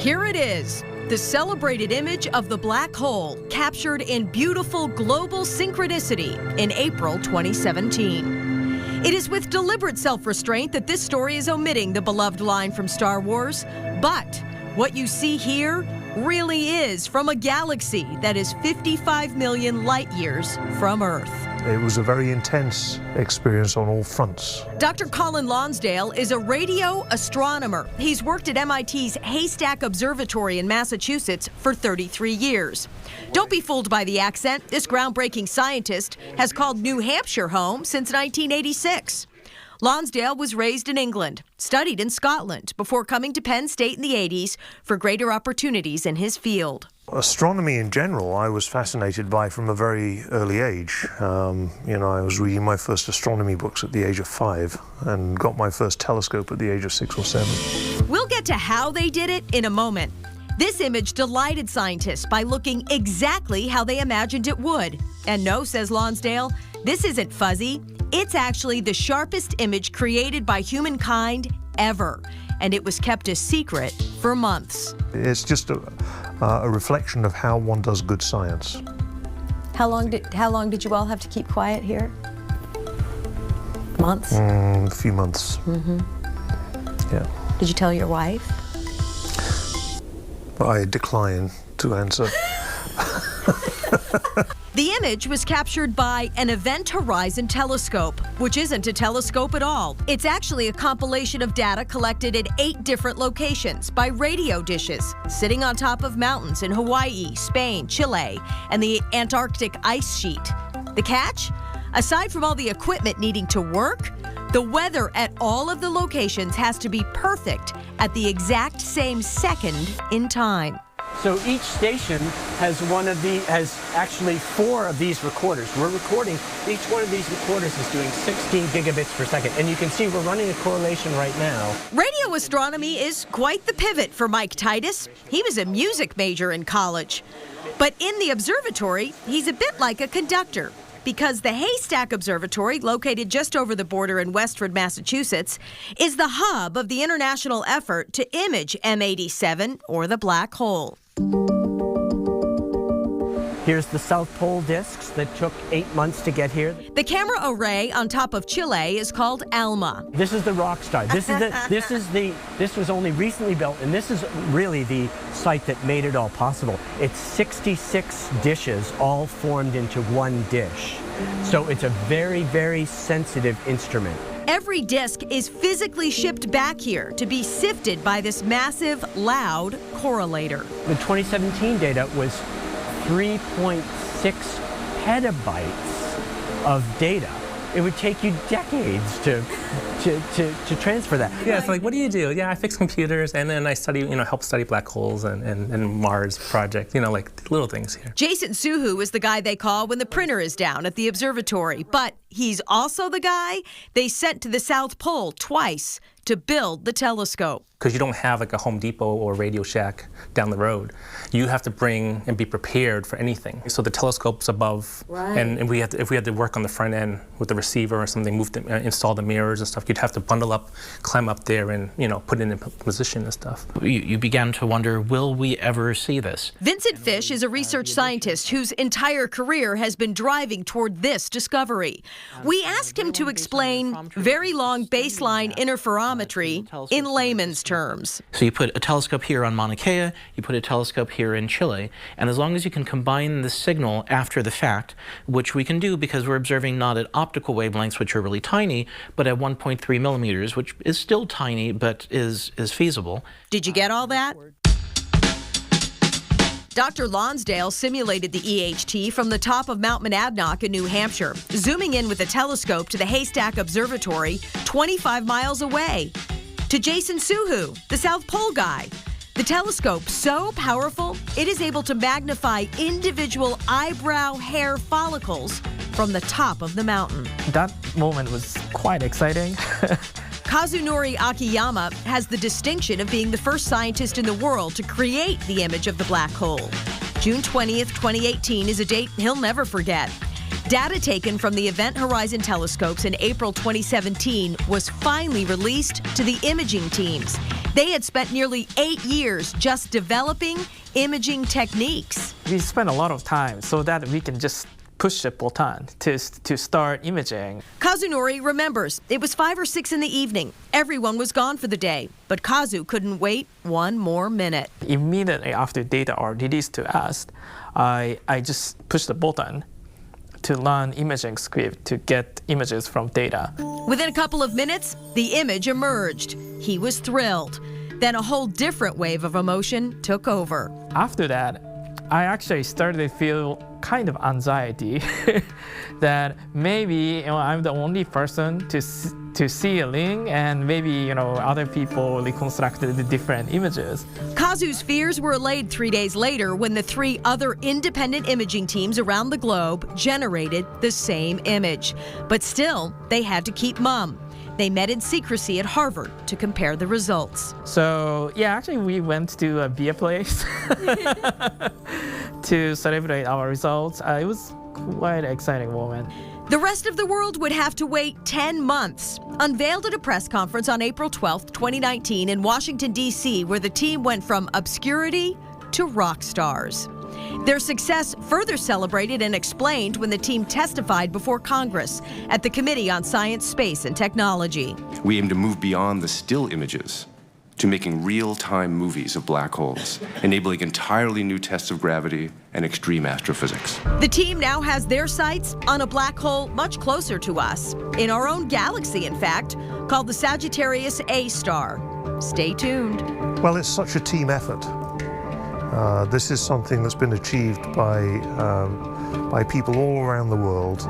Here it is, the celebrated image of the black hole, captured in beautiful global synchronicity in April 2017. It is with deliberate self-restraint that this story is omitting the beloved line from Star Wars, but what you see here really is from a galaxy that is 55 million light years from Earth. It was a very intense experience on all fronts. Dr. Colin Lonsdale is a radio astronomer. He's worked at MIT's Haystack Observatory in Massachusetts for 33 years. Don't be fooled by the accent. This groundbreaking scientist has called New Hampshire home since 1986. Lonsdale was raised in England, studied in Scotland before coming to Penn State in the 80s for greater opportunities in his field. Astronomy in general, I was fascinated by from a very early age. I was reading my first astronomy books at the age of 5 and got my first telescope at the age of 6 or 7. We'll get to how they did it in a moment. This image delighted scientists by looking exactly how they imagined it would. And no, says Lonsdale, this isn't fuzzy. It's actually the sharpest image created by humankind ever. And it was kept a secret for months. It's just a reflection of how one does good science. How long did you all have to keep quiet here? Months? A few months. Yeah. Did you tell your wife? I decline to answer. The image was captured by an Event Horizon telescope, which isn't a telescope at all. It's actually a compilation of data collected at 8 different locations by radio dishes, sitting on top of mountains in Hawaii, Spain, Chile, and the Antarctic ice sheet. The catch? Aside from all the equipment needing to work, the weather at all of the locations has to be perfect at the exact same second in time. So each station has actually 4 of these recorders. We're recording, each one of these recorders is doing 16 gigabits per second. And you can see we're running a correlation right now. Radio astronomy is quite the pivot for Mike Titus. He was a music major in college. But in the observatory, he's a bit like a conductor, because the Haystack Observatory, located just over the border in Westford, Massachusetts, is the hub of the international effort to image M87, or the black hole. Here's the South Pole disks that took 8 months to get here. The camera array on top of Chile is called ALMA. This is the rock star. This was only recently built, and this is really the site that made it all possible. It's 66 dishes all formed into one dish. So it's a very, very sensitive instrument. Every disc is physically shipped back here to be sifted by this massive, loud correlator. The 2017 data was 3.6 petabytes of data. It would take you decades to transfer that. Yeah, it's like, what do you do? Yeah, I fix computers, and then I study, help study black holes and Mars project, like little things here. Jason Suhu is the guy they call when the printer is down at the observatory, but he's also the guy they sent to the South Pole twice to build the telescope. Because you don't have like a Home Depot or Radio Shack down the road. You have to bring and be prepared for anything. So the telescope's above, right. and if we had to work on the front end with the receiver or something, install the mirrors and stuff, you'd have to bundle up, climb up there, and put it in position and stuff. You began to wonder, will we ever see this? Vincent Fish is a research scientist whose entire career has been driving toward this discovery. We asked him to explain very long baseline interferometry in layman's terms. So you put a telescope here on Mauna Kea, you put a telescope here in Chile, and as long as you can combine the signal after the fact, which we can do because we're observing not at optical wavelengths, which are really tiny, but at 1.3 millimeters, which is still tiny, but is feasible. Did you get all that? Dr. Lonsdale simulated the EHT from the top of Mount Monadnock in New Hampshire, zooming in with a telescope to the Haystack Observatory 25 miles away. To Jason Suhu, the South Pole guy. The telescope, so powerful, it is able to magnify individual eyebrow hair follicles from the top of the mountain. That moment was quite exciting. Kazunori Akiyama has the distinction of being the first scientist in the world to create the image of the black hole. June 20th, 2018 is a date he'll never forget. Data taken from the Event Horizon telescopes in April 2017 was finally released to the imaging teams. They had spent nearly 8 years just developing imaging techniques. We spent a lot of time so that we can just push the button to start imaging. Kazunori remembers it was 5 or 6 in the evening. Everyone was gone for the day, but Kazu couldn't wait one more minute. Immediately after data are released to us, I just pushed the button to learn imaging script to get images from data. Within a couple of minutes, the image emerged. He was thrilled. Then a whole different wave of emotion took over. After that, I actually started to feel kind of anxiety that maybe I'm the only person to see a link, and maybe other people reconstructed the different images. Kazu's fears were allayed 3 days later when the 3 other independent imaging teams around the globe generated the same image. But still, they had to keep mum. They met in secrecy at Harvard to compare the results. So yeah, actually we went to a beer place to celebrate our results. It was quite an exciting moment. The rest of the world would have to wait 10 months. Unveiled at a press conference on April 12, 2019 in Washington, D.C., where the team went from obscurity to rock stars. Their success further celebrated and explained when the team testified before Congress at the Committee on Science, Space, and Technology. We aim to move beyond the still images to making real-time movies of black holes, enabling entirely new tests of gravity and extreme astrophysics. The team now has their sights on a black hole much closer to us, in our own galaxy, in fact, called the Sagittarius A star. Stay tuned. Well, it's such a team effort. This is something that's been achieved by people all around the world.